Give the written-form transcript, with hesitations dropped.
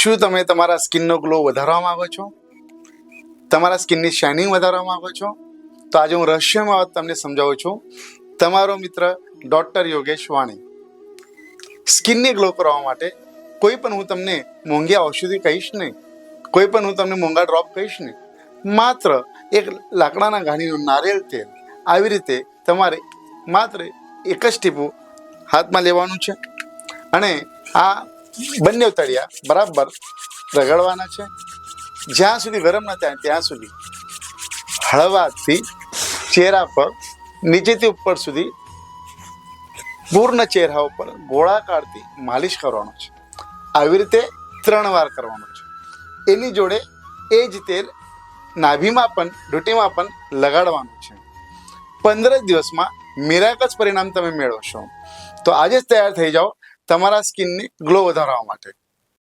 શું તમે તમારા સ્કિનનો ગ્લો વધારવા માંગો છો? તમારા સ્કિનની શાઇનિંગ વધારવા માંગો છો? તો આજે હું રહસ્યમાં વાત તમને સમજાવું છું. તમારો મિત્ર ડોક્ટર યોગેશ વાણી. સ્કિનને ગ્લો કરવા માટે કોઈ પણ હું તમને મોંઘી ઔષધિ કહીશ નહીં, કોઈ પણ હું તમને મોંઘા ડ્રોપ કહીશ નહીં. માત્ર એક લાકડાના ઘાણીનું નારિયેળ તેલ આવી રીતે તમારે માત્ર એક જ ટીપું હાથમાં લેવાનું છે અને આ બંને તળિયા બરાબર રગડવાના છે. જ્યાં સુધી ગરમ ન થાય ત્યાં સુધી હળવાથી ચહેરા પર નીચેથી ઉપર સુધી પૂર્ણ ચહેરા ઉપર ગોળાકારથી માલિશ કરવાનો છે. આવી રીતે 3 વાર કરવાનો છે. એની જોડે એ જ તેલ નાભીમાં પણ ડૂંટીમાં પણ લગાડવાનું છે. 15 દિવસમાં મિરાકસ પરિણામ તમે મેળવશો. તો આજે જ તૈયાર થઈ જાઓ તમારા સ્કિનને ગ્લો વધારવા માટે.